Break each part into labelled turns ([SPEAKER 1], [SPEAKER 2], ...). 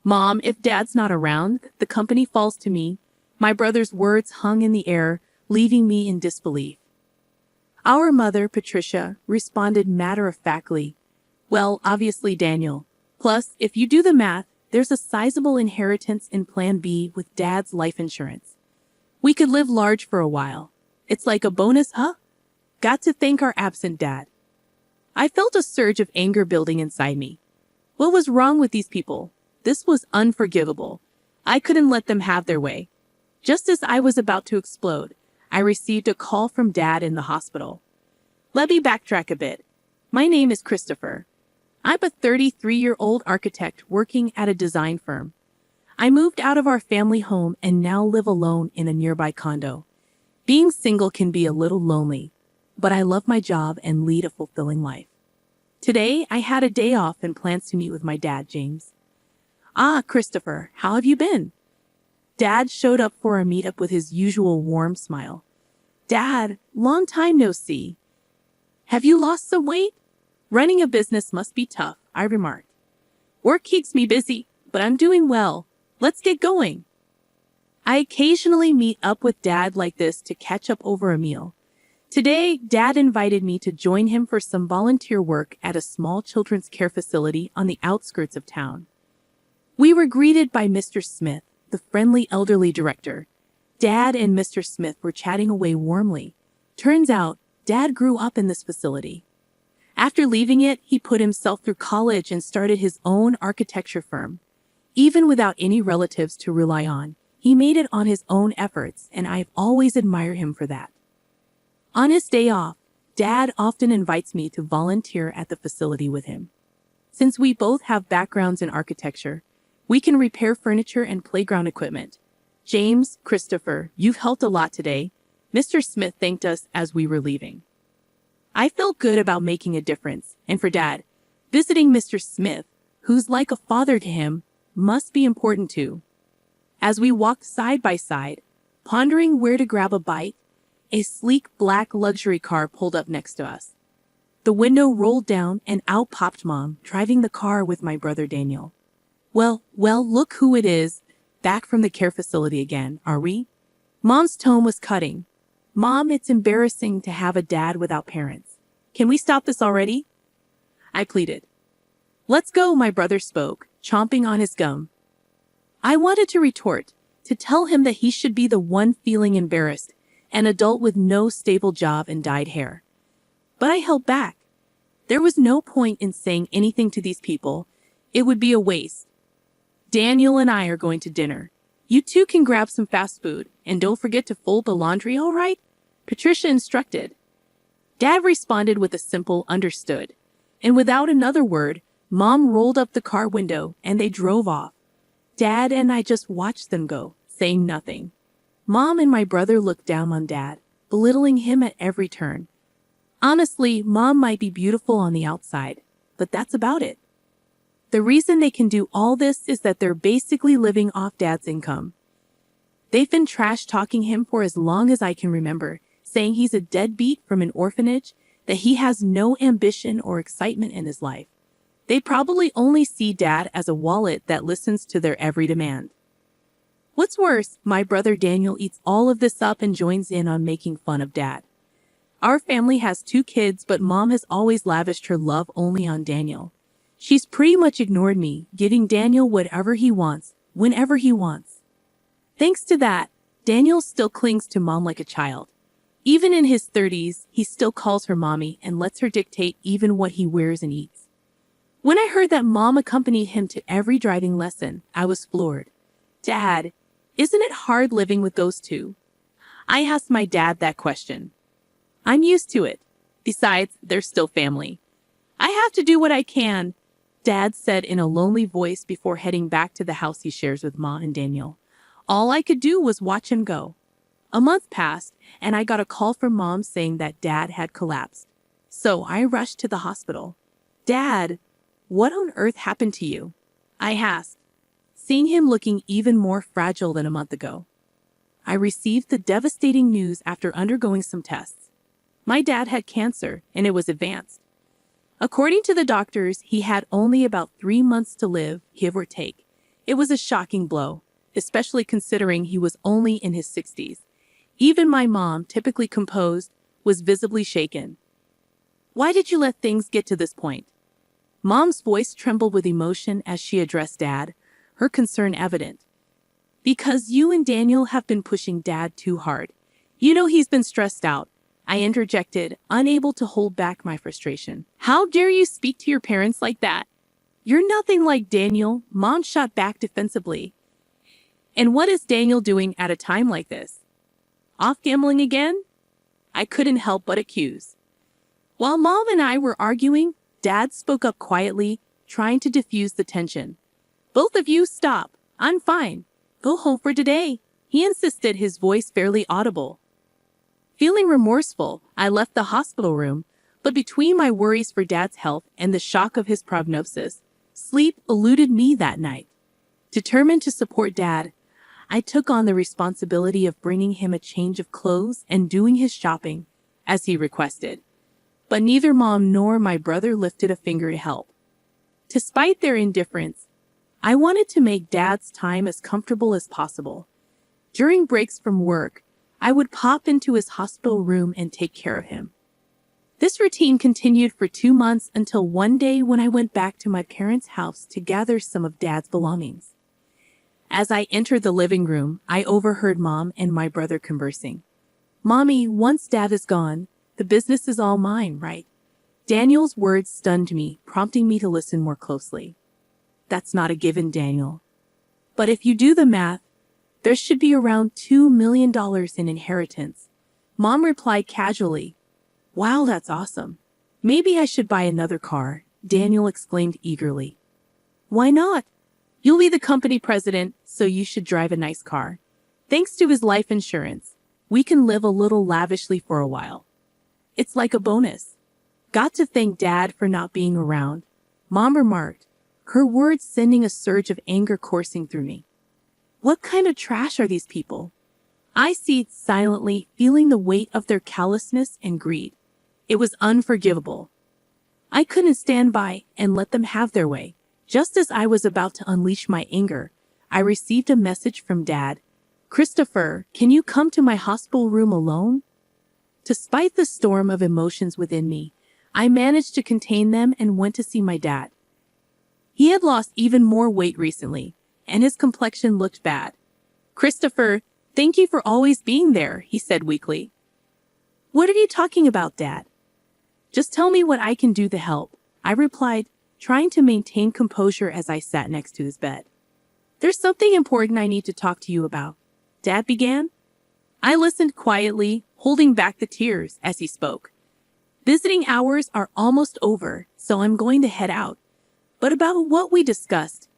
[SPEAKER 1] Mom, if Dad's not around, the company falls to me. My brother's words hung in the air, leaving me in disbelief. Our mother, Patricia, responded matter-of-factly, "Well, obviously Daniel. Plus, if you do the math, there's a sizable inheritance in Plan B with Dad's life insurance. We could live large for a while. It's like a bonus, huh? Got to thank our absent dad." I felt a surge of anger building inside me. What was wrong with these people? This was unforgivable. I couldn't let them have their way. Just as I was about to explode, I received a call from Dad in the hospital. Let me backtrack a bit. My name is Christopher. I'm a 33-year-old architect working at a design firm. I moved out of our family home and now live alone in a nearby condo. Being single can be a little lonely, but I love my job and lead a fulfilling life. Today, I had a day off and plans to meet with my dad, James. "Ah, Christopher, how have you been?" Dad showed up for our meetup with his usual warm smile. "Dad, long time no see. Have you lost some weight?" "Running a business must be tough," I remarked. "Work keeps me busy, but I'm doing well. Let's get going." I occasionally meet up with Dad like this to catch up over a meal. Today, Dad invited me to join him for some volunteer work at a small children's care facility on the outskirts of town. We were greeted by Mr. Smith, the friendly elderly director. Dad and Mr. Smith were chatting away warmly. Turns out, Dad grew up in this facility. After leaving it, he put himself through college and started his own architecture firm. Even without any relatives to rely on, he made it on his own efforts, and I've always admired him for that. On his day off, Dad often invites me to volunteer at the facility with him. Since we both have backgrounds in architecture, we can repair furniture and playground equipment. "James, Christopher, you've helped a lot today," Mr. Smith thanked us as we were leaving. I felt good about making a difference, and for Dad, visiting Mr. Smith, who's like a father to him, must be important too. As we walked side by side, pondering where to grab a bite, a sleek black luxury car pulled up next to us. The window rolled down and out popped Mom, driving the car with my brother Daniel. Well, look who it is. Back from the care facility again, are we?" Mom's tone was cutting. "Mom, it's embarrassing to have a dad without parents. Can we stop this already?" I pleaded. "Let's go," my brother spoke, chomping on his gum. I wanted to retort, to tell him that he should be the one feeling embarrassed, an adult with no stable job and dyed hair. But I held back. There was no point in saying anything to these people. It would be a waste. "Daniel and I are going to dinner. You two can grab some fast food, and don't forget to fold the laundry, all right?" Patricia instructed. Dad responded with a simple "understood." And without another word, Mom rolled up the car window and they drove off. Dad and I just watched them go, saying nothing. Mom and my brother looked down on Dad, belittling him at every turn. Honestly, Mom might be beautiful on the outside, but that's about it. The reason they can do all this is that they're basically living off Dad's income. They've been trash-talking him for as long as I can remember, saying he's a deadbeat from an orphanage, that he has no ambition or excitement in his life. They probably only see Dad as a wallet that listens to their every demand. What's worse, my brother Daniel eats all of this up and joins in on making fun of Dad. Our family has 2 kids, but Mom has always lavished her love only on Daniel. She's pretty much ignored me, giving Daniel whatever he wants, whenever he wants. Thanks to that, Daniel still clings to Mom like a child. Even in his 30s, he still calls her mommy and lets her dictate even what he wears and eats. When I heard that Mom accompanied him to every driving lesson, I was floored. "Dad, isn't it hard living with those two?" I asked my dad that question. "I'm used to it. Besides, they're still family. I have to do what I can," Dad said in a lonely voice before heading back to the house he shares with Ma and Daniel. All I could do was watch him go. A month passed, and I got a call from Mom saying that Dad had collapsed. So I rushed to the hospital. "Dad, what on earth happened to you?" I asked, seeing him looking even more fragile than a month ago. I received the devastating news after undergoing some tests. My dad had cancer, and it was advanced. According to the doctors, he had only about 3 months to live, give or take, It was a shocking blow, especially considering he was only in his 60s. Even my mom, typically composed, was visibly shaken. Why did you let things get to this point? Mom's voice trembled with emotion as she addressed Dad, her concern evident. Because you and Daniel have been pushing Dad too hard. You know he's been stressed out, I interjected, unable to hold back my frustration. How dare you speak to your parents like that? You're nothing like Daniel, Mom shot back defensively. And what is Daniel doing at a time like this? Off gambling again? I couldn't help but accuse. While Mom and I were arguing, Dad spoke up quietly, trying to diffuse the tension. Both of you stop. I'm fine. Go home for today, he insisted, his voice fairly audible. Feeling remorseful, I left the hospital room, but between my worries for Dad's health and the shock of his prognosis, sleep eluded me that night. Determined to support Dad, I took on the responsibility of bringing him a change of clothes and doing his shopping, as he requested. But neither Mom nor my brother lifted a finger to help. Despite their indifference, I wanted to make Dad's time as comfortable as possible. During breaks from work, I would pop into his hospital room and take care of him. This routine continued for 2 months until one day when I went back to my parents' house to gather some of Dad's belongings. As I entered the living room, I overheard Mom and my brother conversing. Mommy, once Dad is gone, the business is all mine, right? Daniel's words stunned me, prompting me to listen more closely. That's not a given, Daniel. But if you do the math, there should be around $2 million in inheritance. Mom replied casually. Wow, that's awesome. Maybe I should buy another car, Daniel exclaimed eagerly. Why not? You'll be the company president, so you should drive a nice car. Thanks to his life insurance, we can live a little lavishly for a while. It's like a bonus. Got to thank Dad for not being around, Mom remarked, her words sending a surge of anger coursing through me. What kind of trash are these people? I seethed silently, feeling the weight of their callousness and greed. It was unforgivable. I couldn't stand by and let them have their way. Just as I was about to unleash my anger, I received a message from Dad. Christopher, can you come to my hospital room alone? Despite the storm of emotions within me, I managed to contain them and went to see my dad. He had lost even more weight recently, and his complexion looked bad. Christopher, thank you for always being there, he said weakly. What are you talking about, Dad? Just tell me what I can do to help, I replied, trying to maintain composure as I sat next to his bed. There's something important I need to talk to you about, Dad began. I listened quietly, holding back the tears as he spoke. Visiting hours are almost over, so I'm going to head out. But about what we discussed,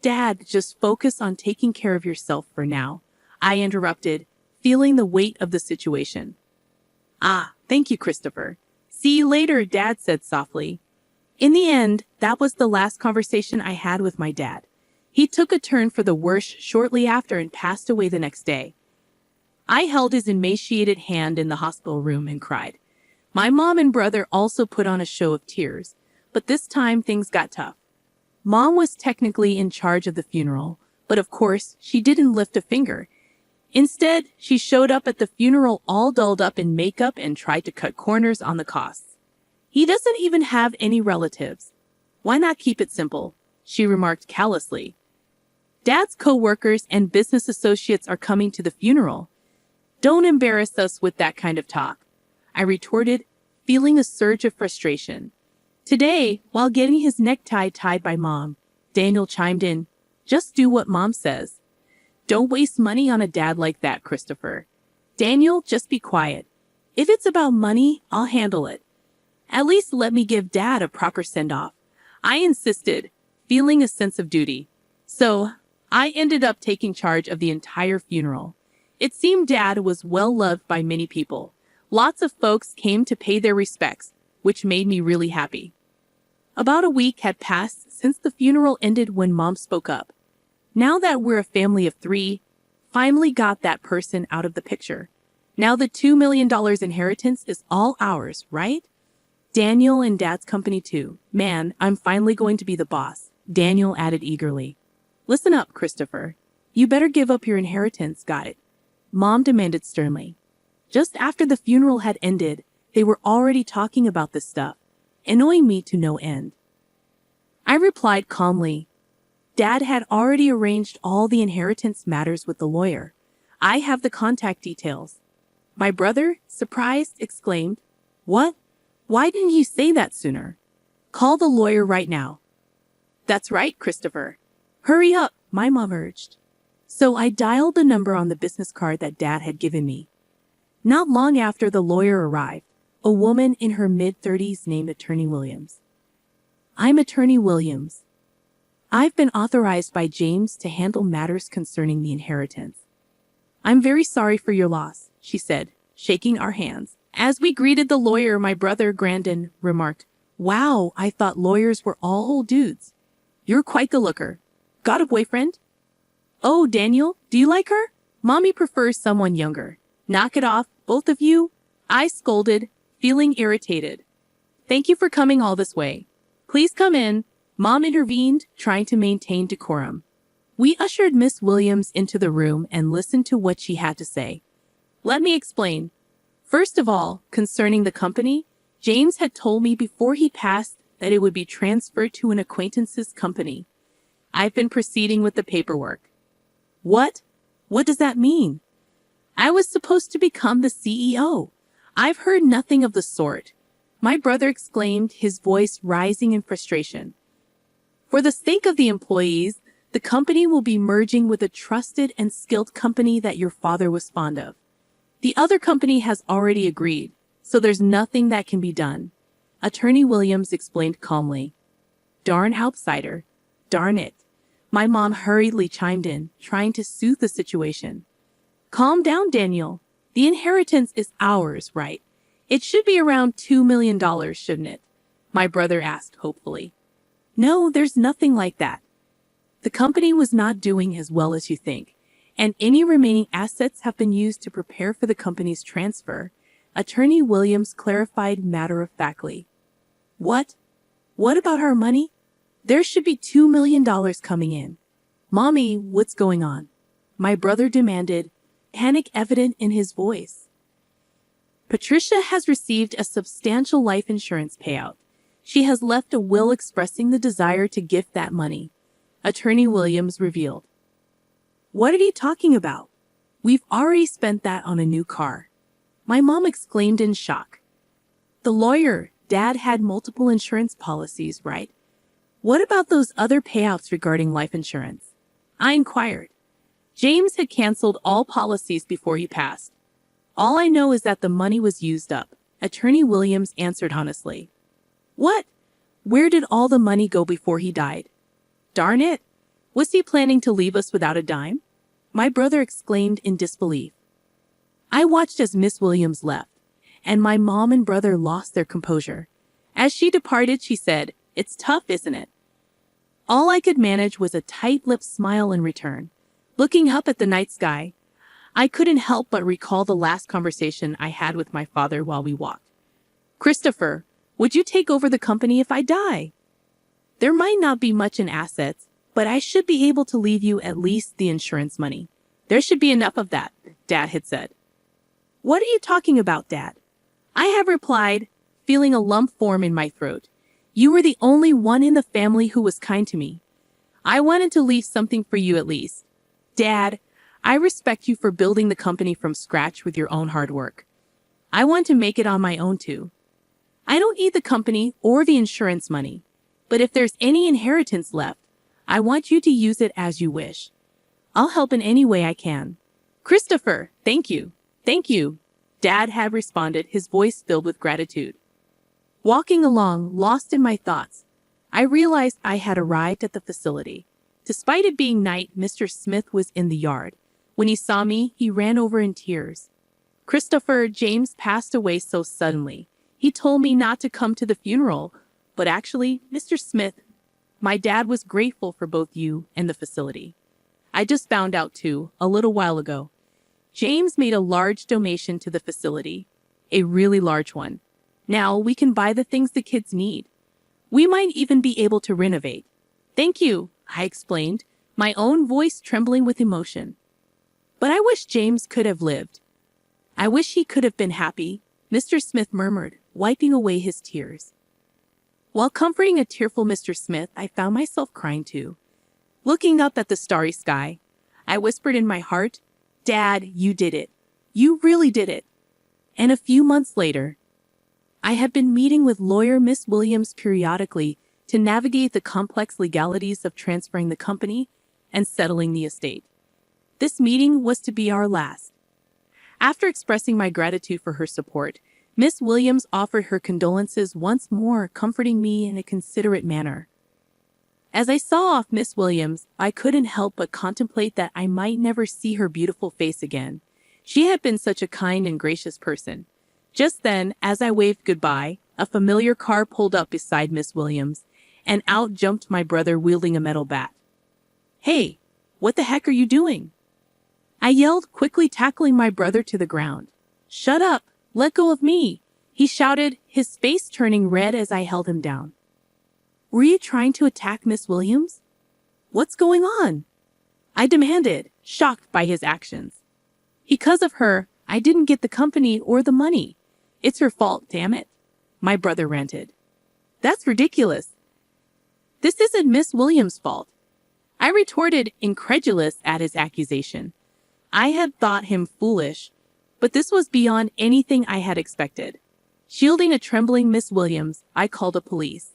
[SPEAKER 1] Dad, just focus on taking care of yourself for now, I interrupted, feeling the weight of the situation. Ah, thank you, Christopher. See you later, Dad said softly. In the end, that was the last conversation I had with my dad. He took a turn for the worse shortly after and passed away the next day. I held his emaciated hand in the hospital room and cried. My mom and brother also put on a show of tears, but this time things got tough. Mom was technically in charge of the funeral, but of course, she didn't lift a finger. Instead, she showed up at the funeral all dolled up in makeup and tried to cut corners on the costs. He doesn't even have any relatives. Why not keep it simple? She remarked callously. Dad's co-workers and business associates are coming to the funeral. Don't embarrass us with that kind of talk, I retorted, feeling a surge of frustration. Today, while getting his necktie tied by Mom, Daniel chimed in, just do what Mom says. Don't waste money on a dad like that, Christopher. Daniel, just be quiet. If it's about money, I'll handle it. At least let me give Dad a proper send-off. I insisted, feeling a sense of duty. So, I ended up taking charge of the entire funeral. It seemed Dad was well loved by many people. Lots of folks came to pay their respects, which made me really happy. About a week had passed since the funeral ended when Mom spoke up. Now that we're a family of 3, finally got that person out of the picture. Now the $2 million inheritance is all ours, right? Daniel and Dad's company too. Man, I'm finally going to be the boss, Daniel added eagerly. Listen up, Christopher. You better give up your inheritance, got it? Mom demanded sternly. Just after the funeral had ended, they were already talking about this stuff, annoying me to no end. I replied calmly. Dad had already arranged all the inheritance matters with the lawyer. I have the contact details. My brother, surprised, exclaimed, What? Why didn't you say that sooner? Call the lawyer right now. That's right, Christopher. Hurry up, my mom urged. So I dialed the number on the business card that Dad had given me. Not long after the lawyer arrived, a woman in her mid-30s named Attorney Williams. I'm Attorney Williams. I've been authorized by James to handle matters concerning the inheritance. I'm very sorry for your loss, she said, shaking our hands. As we greeted the lawyer, my brother Grandin remarked, Wow, I thought lawyers were all old dudes. You're quite the looker. Got a boyfriend? Oh, Daniel, do you like her? Mommy prefers someone younger. Knock it off, both of you. I scolded, feeling irritated. Thank you for coming all this way. Please come in. Mom intervened, trying to maintain decorum. We ushered Miss Williams into the room and listened to what she had to say. Let me explain. First of all, concerning the company, James had told me before he passed that it would be transferred to an acquaintance's company. I've been proceeding with the paperwork. What? What does that mean? I was supposed to become the CEO. I've heard nothing of the sort. My brother exclaimed, his voice rising in frustration. For the sake of the employees, the company will be merging with a trusted and skilled company that your father was fond of. The other company has already agreed, so there's nothing that can be done. Attorney Williams explained calmly. Darn outsider. Darn it. My mom hurriedly chimed in, trying to soothe the situation. Calm down, Daniel. The inheritance is ours, right? It should be around $2 million, shouldn't it? My brother asked hopefully. No, there's nothing like that. The company was not doing as well as you think, and any remaining assets have been used to prepare for the company's transfer, Attorney Williams clarified matter-of-factly. What? What about our money? There should be $2 million coming in. Mommy, what's going on? My brother demanded, panic evident in his voice. Patricia has received a substantial life insurance payout. She has left a will expressing the desire to gift that money, Attorney Williams revealed. What are you talking about? We've already spent that on a new car. My mom exclaimed in shock. The lawyer, Dad had multiple insurance policies, right? What about those other payouts regarding life insurance? I inquired. James had canceled all policies before he passed. All I know is that the money was used up, Attorney Williams answered honestly. What? Where did all the money go before he died? Darn it! Was he planning to leave us without a dime? My brother exclaimed in disbelief. I watched as Miss Williams left, and my mom and brother lost their composure. As she departed, she said, It's tough, isn't it? All I could manage was a tight-lipped smile in return. Looking up at the night sky, I couldn't help but recall the last conversation I had with my father while we walked. Christopher, would you take over the company if I die? There might not be much in assets, but I should be able to leave you at least the insurance money. There should be enough of that, Dad had said. What are you talking about, Dad? I have replied, feeling a lump form in my throat. You were the only one in the family who was kind to me. I wanted to leave something for you at least. Dad, I respect you for building the company from scratch with your own hard work. I want to make it on my own too. I don't need the company or the insurance money, but if there's any inheritance left, I want you to use it as you wish. I'll help in any way I can. Christopher, thank you. Thank you, Dad had responded, his voice filled with gratitude. Walking along, lost in my thoughts, I realized I had arrived at the facility. Despite it being night, Mr. Smith was in the yard. When he saw me, he ran over in tears. Christopher, James passed away so suddenly. He told me not to come to the funeral, but actually, Mr. Smith, my dad was grateful for both you and the facility. I just found out too, a little while ago. James made a large donation to the facility, a really large one. Now we can buy the things the kids need. We might even be able to renovate. Thank you, I explained, my own voice trembling with emotion. But I wish James could have lived. I wish he could have been happy, Mr. Smith murmured, wiping away his tears. While comforting a tearful Mr. Smith, I found myself crying too. Looking up at the starry sky, I whispered in my heart, "Dad, you did it. You really did it." And a few months later, I had been meeting with lawyer Miss Williams periodically to navigate the complex legalities of transferring the company and settling the estate. This meeting was to be our last. After expressing my gratitude for her support, Miss Williams offered her condolences once more, comforting me in a considerate manner. As I saw off Miss Williams, I couldn't help but contemplate that I might never see her beautiful face again. She had been such a kind and gracious person. Just then, as I waved goodbye, a familiar car pulled up beside Miss Williams, and out jumped my brother wielding a metal bat. "Hey, what the heck are you doing?" I yelled, quickly tackling my brother to the ground. "Shut up! Let go of me!" he shouted, his face turning red as I held him down. "Were you trying to attack Miss Williams? What's going on?" I demanded, shocked by his actions. "Because of her, I didn't get the company or the money. It's her fault, damn it," my brother ranted. "That's ridiculous. This isn't Miss Williams' fault," I retorted, incredulous at his accusation. I had thought him foolish, but this was beyond anything I had expected. Shielding a trembling Miss Williams, I called the police.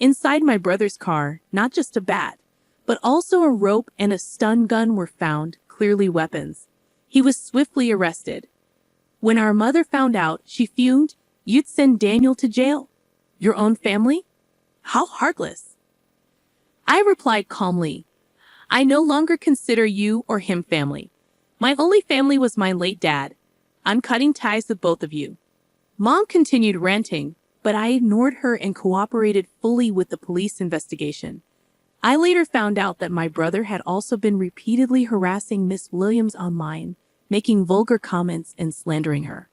[SPEAKER 1] Inside my brother's car, not just a bat, but also a rope and a stun gun were found, clearly weapons. He was swiftly arrested. When our mother found out, she fumed, "You'd send Daniel to jail? Your own family? How heartless." I replied calmly, "I no longer consider you or him family. My only family was my late dad. I'm cutting ties with both of you." Mom continued ranting, but I ignored her and cooperated fully with the police investigation. I later found out that my brother had also been repeatedly harassing Miss Williams online, making vulgar comments and slandering her.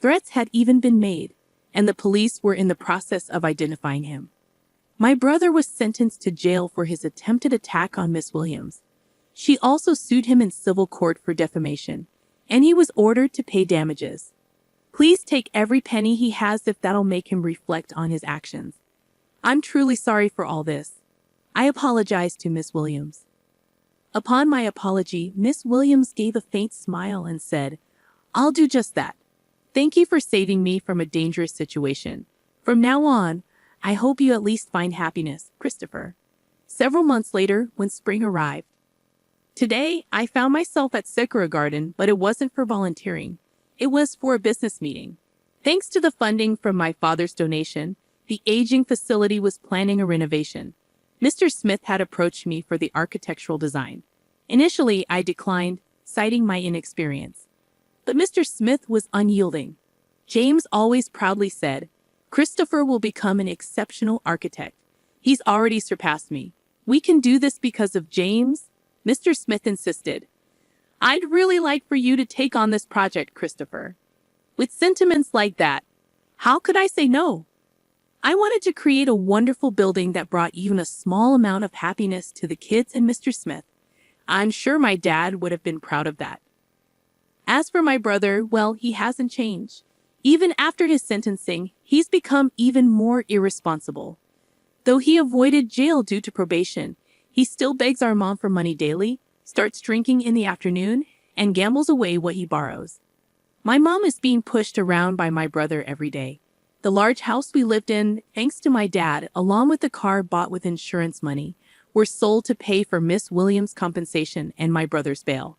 [SPEAKER 1] Threats had even been made, and the police were in the process of identifying him. My brother was sentenced to jail for his attempted attack on Miss Williams. She also sued him in civil court for defamation, and he was ordered to pay damages. Please take every penny he has if that'll make him reflect on his actions. I'm truly sorry for all this. I apologize to Miss Williams. Upon my apology, Miss Williams gave a faint smile and said, "I'll do just that. Thank you for saving me from a dangerous situation. From now on, I hope you at least find happiness, Christopher." Several months later, when spring arrived. Today, I found myself at Sakura Garden, but it wasn't for volunteering. It was for a business meeting. Thanks to the funding from my father's donation, the aging facility was planning a renovation. Mr. Smith had approached me for the architectural design. Initially, I declined, citing my inexperience. But Mr. Smith was unyielding. James always proudly said, "Christopher will become an exceptional architect. He's already surpassed me. We can do this because of James," Mr. Smith insisted. "I'd really like for you to take on this project, Christopher." With sentiments like that, how could I say no? I wanted to create a wonderful building that brought even a small amount of happiness to the kids and Mr. Smith. I'm sure my dad would have been proud of that. As for my brother, well, he hasn't changed. Even after his sentencing, he's become even more irresponsible. Though he avoided jail due to probation, he still begs our mom for money daily, starts drinking in the afternoon, and gambles away what he borrows. My mom is being pushed around by my brother every day. The large house we lived in, thanks to my dad, along with the car bought with insurance money, were sold to pay for Miss Williams' compensation and my brother's bail.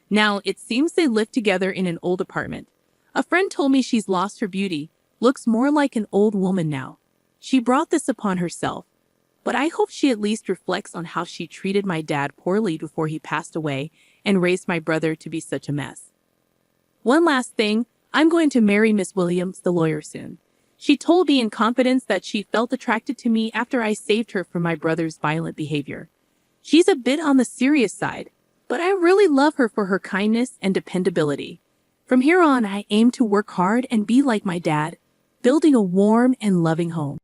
[SPEAKER 1] Now, it seems they live together in an old apartment. A friend told me she's lost her beauty, looks more like an old woman now. She brought this upon herself, but I hope she at least reflects on how she treated my dad poorly before he passed away and raised my brother to be such a mess. One last thing, I'm going to marry Miss Williams, the lawyer, soon. She told me in confidence that she felt attracted to me after I saved her from my brother's violent behavior. She's a bit on the serious side, but I really love her for her kindness and dependability. From here on, I aim to work hard and be like my dad, building a warm and loving home.